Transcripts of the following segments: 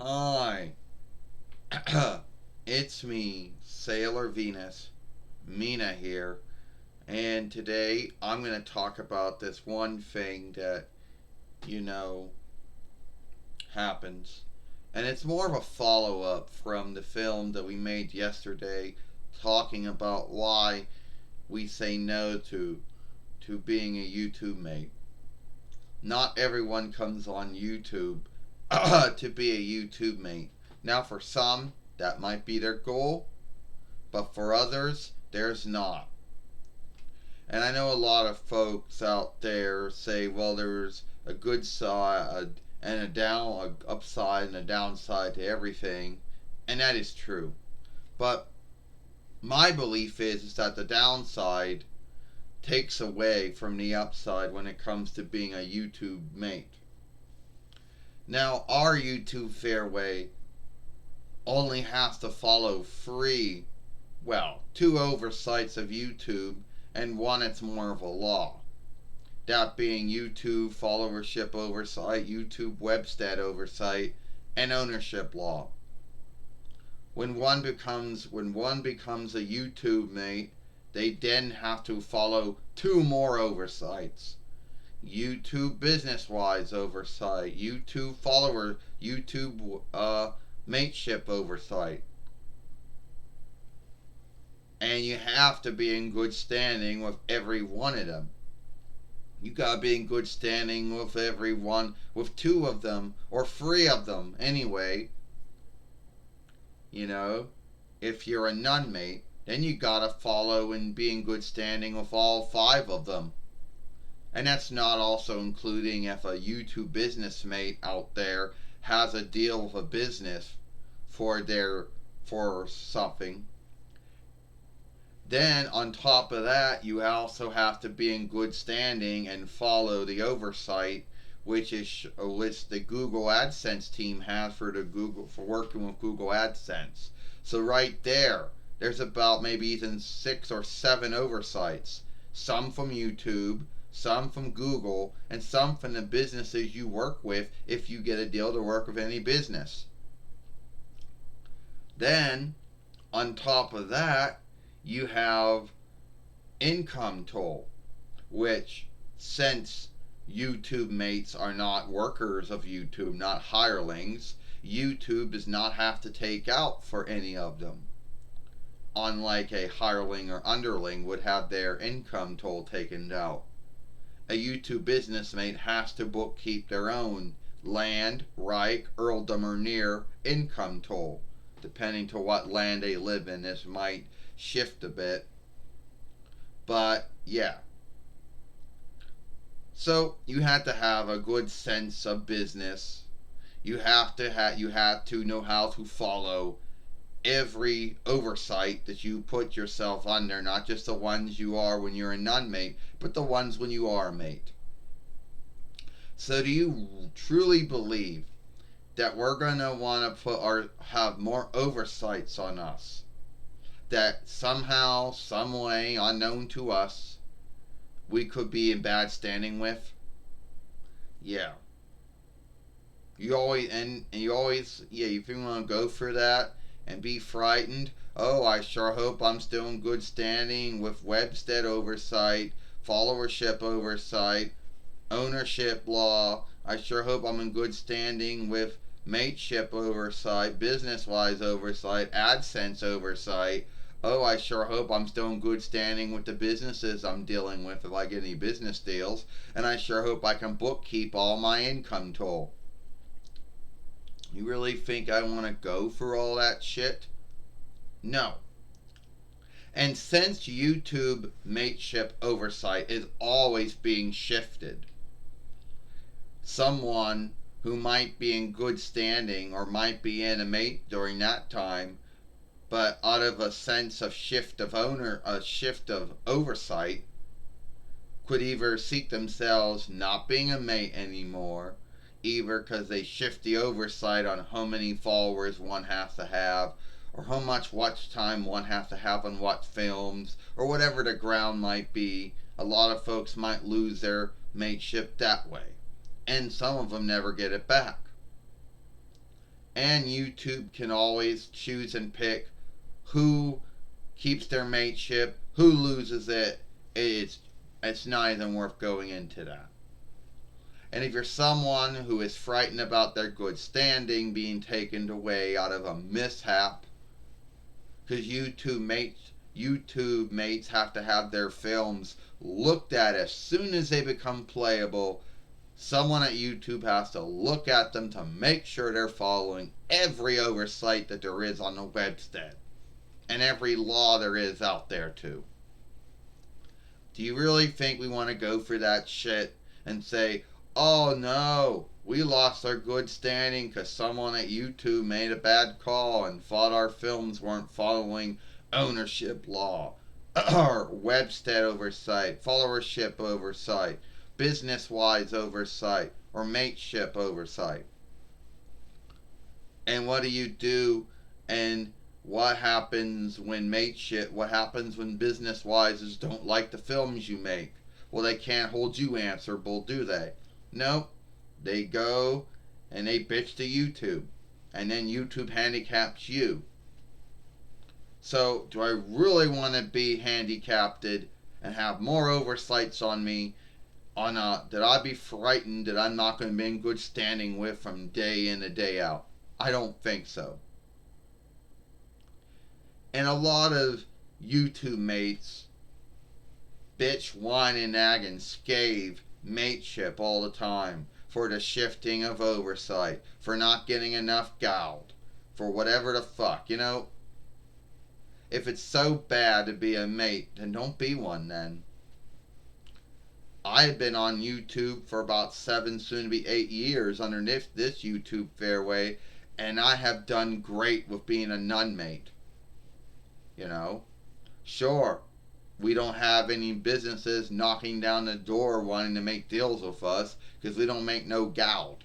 Hi, it's me, Sailor Venus, Mina here, and today I'm going to talk about this one thing that, you know, happens. And it's more of a follow up from the film that we made yesterday talking about why we say no to being a YouTube mate. Not everyone comes on YouTube to be a YouTube mate. Now, for some, that might be their goal, but for others, there's not. And I know a lot of folks out there say, well, there's a good side and a upside and a downside to everything, and that is true. But my belief is that the downside takes away from the upside when it comes to being a YouTube mate. Now, our YouTube fairway only has to follow two oversights of YouTube, and one it's more of a law. That being YouTube followership oversight, YouTube webstat oversight, and ownership law. When one becomes a YouTube mate, they then have to follow two more oversights. YouTube business wise oversight, YouTube mateship oversight. And you have to be in good standing with every one of them. You gotta be in good standing with everyone, with two of them, or three of them anyway. You know, if you're a nun mate, then you gotta follow and be in good standing with all five of them. And that's not also including if a YouTube business mate out there has a deal with a business for something. Then on top of that, you also have to be in good standing and follow the oversight, which the Google AdSense team has for working with Google AdSense. So right there's about maybe even 6 or 7 oversights. Some from YouTube, some from Google, and some from the businesses you work with if you get a deal to work with any business. Then, on top of that, you have income toll, which, since YouTube mates are not workers of YouTube, not hirelings, YouTube does not have to take out for any of them. Unlike a hireling or underling would have their income toll taken out. A YouTube business mate has to bookkeep their own land, Reich, earldom, or near income toll. Depending to what land they live in, this might shift a bit. But yeah. So you have to have a good sense of business. You have to know how to follow every oversight that you put yourself under, not just the ones you are when you're a non-mate, but the ones when you are a mate. So do you truly believe that we're going to want to have more oversights on us? That somehow, some way, unknown to us, we could be in bad standing with? Yeah. If you want to go for that and be frightened, oh, I sure hope I'm still in good standing with Webstead oversight, followership oversight, ownership law. I sure hope I'm in good standing with mateship oversight, business wise oversight, AdSense oversight. Oh, I sure hope I'm still in good standing with the businesses I'm dealing with if I get any business deals. And I sure hope I can bookkeep all my income toll. You really think I want to go for all that shit? No. And since YouTube mateship oversight is always being shifted, someone who might be in good standing or might be in a mate during that time, but out of a sense of shift of oversight, could either seek themselves not being a mate anymore, either because they shift the oversight on how many followers one has to have, or how much watch time one has to have on what films, or whatever the ground might be. A lot of folks might lose their mateship that way, and some of them never get it back. And YouTube can always choose and pick who keeps their mateship, who loses it. It's not even worth going into that. And if you're someone who is frightened about their good standing being taken away out of a mishap, because YouTube mates have to have their films looked at as soon as they become playable. Someone at YouTube has to look at them to make sure they're following every oversight that there is on the website and every law there is out there too. Do you really think we want to go for that shit and say, oh no, we lost our good standing because someone at YouTube made a bad call and thought our films weren't following ownership law, or website oversight, followership oversight, business-wise oversight, or mateship oversight? And what do you do? And what happens when mateship? What happens when business-wises don't like the films you make? Well, they can't hold you answerable, do they? Nope. They go and they bitch to YouTube. And then YouTube handicaps you. So, do I really want to be handicapped and have more oversights on me that I'd be frightened that I'm not going to be in good standing with from day in and day out? I don't think so. And a lot of YouTube mates bitch, whine, and nag and scave mateship all the time for the shifting of oversight, for not getting enough gold, for whatever the fuck, you know? If it's so bad to be a mate, then don't be one then. I've been on YouTube for about 7, soon to be 8 years underneath this YouTube fairway, and I have done great with being a nun mate. You know? Sure, we don't have any businesses knocking down the door wanting to make deals with us because we don't make no gold.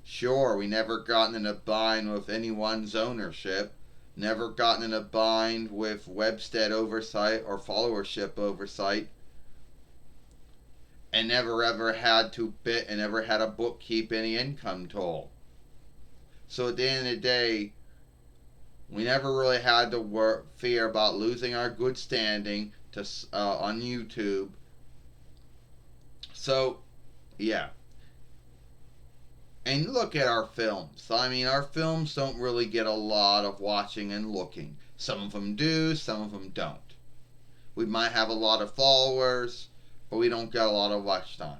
Sure, we never gotten in a bind with anyone's ownership, never gotten in a bind with website oversight or followership oversight, and never ever had to bit and never had a book keep any income toll. So at the end of the day, we never really had to fear about losing our good standing on YouTube. So, yeah. And look at our films. I mean, our films don't really get a lot of watching and looking. Some of them do, some of them don't. We might have a lot of followers, but we don't get a lot of watch time.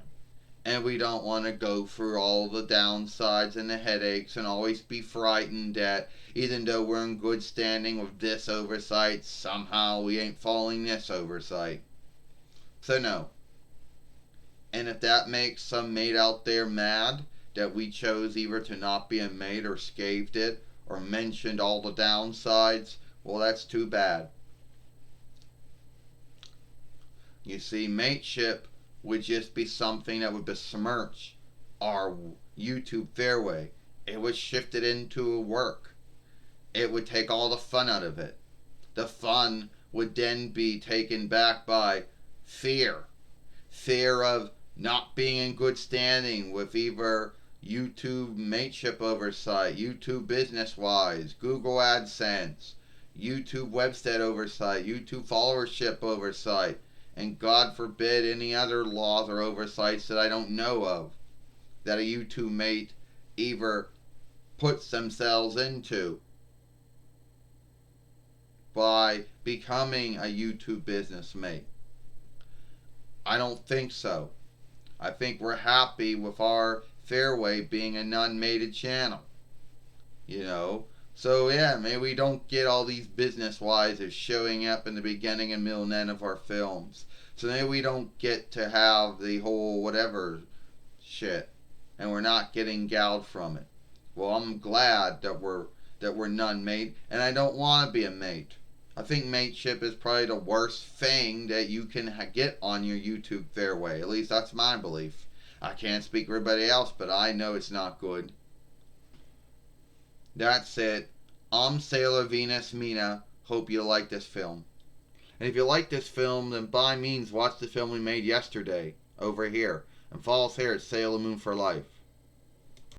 And we don't want to go through all the downsides and the headaches and always be frightened that even though we're in good standing with this oversight, somehow we ain't following this oversight. So no. And if that makes some mate out there mad that we chose either to not be a mate or scathed it or mentioned all the downsides, well, that's too bad. You see, mateship would just be something that would besmirch our YouTube fairway. It would shift it into a work. It would take all the fun out of it. The fun would then be taken back by fear. Fear of not being in good standing with either YouTube mateship oversight, YouTube business-wise, Google AdSense, YouTube website oversight, YouTube followership oversight, and God forbid any other laws or oversights that I don't know of that a YouTube mate either puts themselves into by becoming a YouTube business mate. I don't think so. I think we're happy with our fairway being a non-mated channel. You know? So yeah, maybe we don't get all these business-wise as showing up in the beginning and middle and end of our films. So maybe we don't get to have the whole whatever shit, and we're not getting gouged from it. Well, I'm glad that we're non-mate, and I don't want to be a mate. I think mateship is probably the worst thing that you can get on your YouTube fairway. At least that's my belief. I can't speak for everybody else, but I know it's not good. That's it. I'm Sailor Venus Mina. Hope you like this film. And if you like this film, then by means watch the film we made yesterday over here. And follow us here at Sailor Moon for Life.